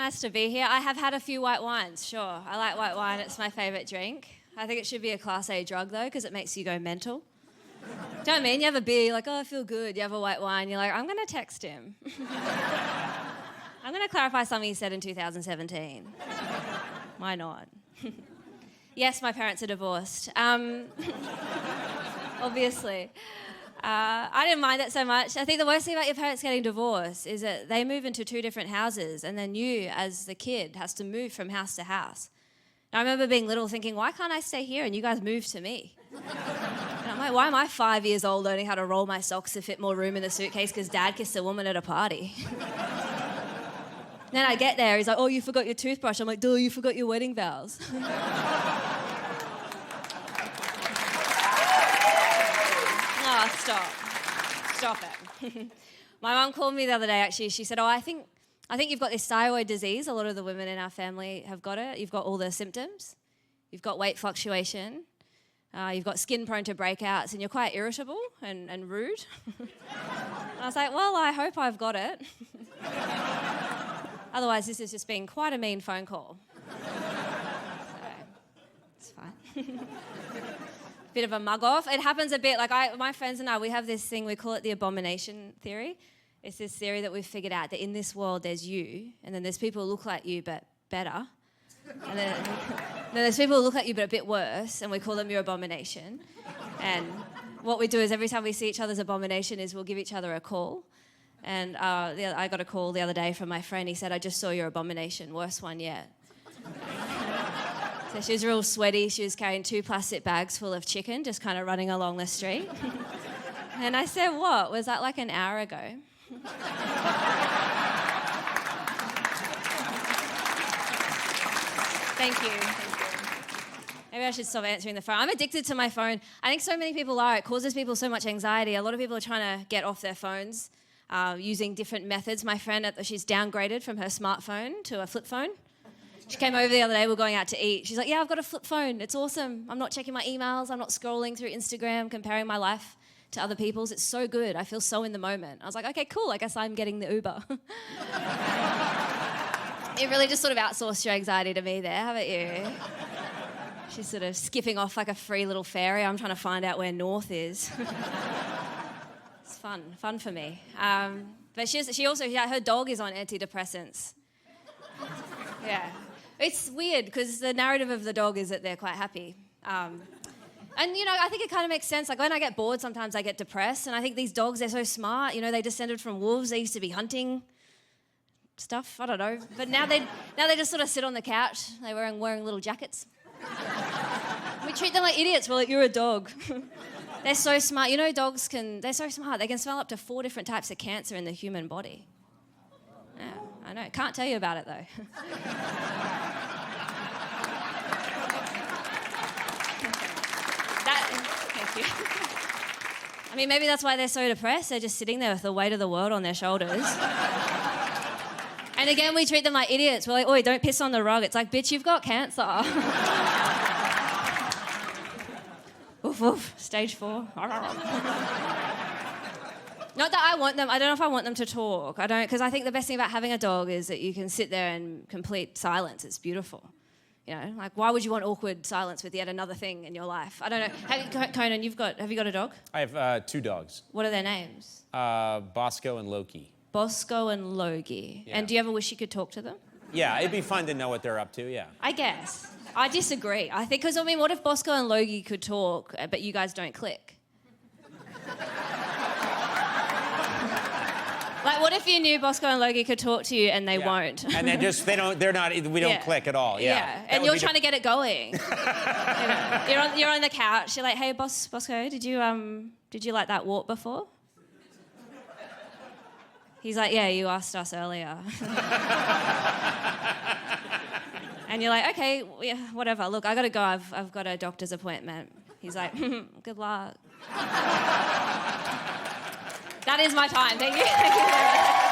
nice to be here. I have had a few white wines, sure. I like white wine. It's my favourite drink. I think it should be a Class A drug, though, because it makes you go mental. Do you know what I mean? You have a beer, you're like, oh, I feel good. You have a white wine, you're like, I'm going to text him. I'm going to clarify something he said in 2017. Why not? Yes, my parents are divorced. Obviously. I didn't mind it so much. I think the worst thing about your parents getting divorced is that they move into 2 different houses and then you, as the kid, has to move from house to house. And I remember being little thinking, why can't I stay here and you guys move to me? And I'm like, why am I 5 years old learning how to roll my socks to fit more room in the suitcase because Dad kissed a woman at a party? Then I get there, he's like, oh, you forgot your toothbrush. I'm like, duh, you forgot your wedding vows. Oh, stop it. My mum called me the other day, actually. She said, oh, I think you've got this thyroid disease. A lot of the women in our family have got it. You've got all the symptoms. You've got weight fluctuation. You've got skin prone to breakouts, and you're quite irritable and rude. And I was like, well, I hope I've got it. Otherwise, this has just been quite a mean phone call. So, it's fine. Bit of a mug off. It happens a bit, like my friends and I, we have this thing, we call it the abomination theory. It's this theory that we've figured out that in this world there's you, and then there's people who look like you but better. And then there's people who look like you but a bit worse, and we call them your abomination. And what we do is every time we see each other's abomination is we'll give each other a call. And I got a call the other day from my friend. He said, I just saw your abomination, worst one yet. So she was real sweaty. She was carrying 2 plastic bags full of chicken, just kind of running along the street. And I said, what? Was that like an hour ago? Thank you. Maybe I should stop answering the phone. I'm addicted to my phone. I think so many people are. It causes people so much anxiety. A lot of people are trying to get off their phones using different methods. My friend, she's downgraded from her smartphone to a flip phone. She came over the other day, we were going out to eat. She's like, yeah, I've got a flip phone. It's awesome. I'm not checking my emails. I'm not scrolling through Instagram, comparing my life to other people's. It's so good. I feel so in the moment. I was like, okay, cool. I guess I'm getting the Uber. You really just sort of outsourced your anxiety to me there, haven't you? She's sort of skipping off like a free little fairy. I'm trying to find out where north is. It's fun for me. But she also, her dog is on antidepressants. Yeah. It's weird because the narrative of the dog is that they're quite happy. And, you know, I think it kind of makes sense. Like, when I get bored, sometimes I get depressed. And I think these dogs, they're so smart. You know, they descended from wolves. They used to be hunting stuff. I don't know. But now they just sort of sit on the couch. They're wearing little jackets. We treat them like idiots. We're like, you're a dog. They're so smart. You know, they're so smart. They can smell up to 4 different types of cancer in the human body. Yeah, I know. Can't tell you about it, though. Thank you. I mean, maybe that's why they're so depressed. They're just sitting there with the weight of the world on their shoulders. And again, we treat them like idiots. We're like, oi, don't piss on the rug. It's like, bitch, you've got cancer. Oof, oof, stage 4. Not that I want them, I don't know if I want them to talk. I don't, because I think the best thing about having a dog is that you can sit there in complete silence. It's beautiful. You know, like, why would you want awkward silence with yet another thing in your life? I don't know. Conan, have you got a dog? I have 2 dogs. What are their names? Bosco and Loki. Bosco and Loki. Yeah. And do you ever wish you could talk to them? Yeah, it'd be fun to know what they're up to, yeah. I guess. I disagree. I think, because, I mean, what if Bosco and Loki could talk, but you guys don't click? Like, what if you knew Bosco and Logie could talk to you and they won't? And we don't click at all. Yeah. And you're trying to get it going. You know, you're on the couch. You're like, hey, Bosco, did you like that walk before? He's like, yeah, you asked us earlier. And you're like, okay, yeah, whatever. Look, I gotta go. I've got a doctor's appointment. He's like, good luck. That is my time. Thank you. Thank you very much.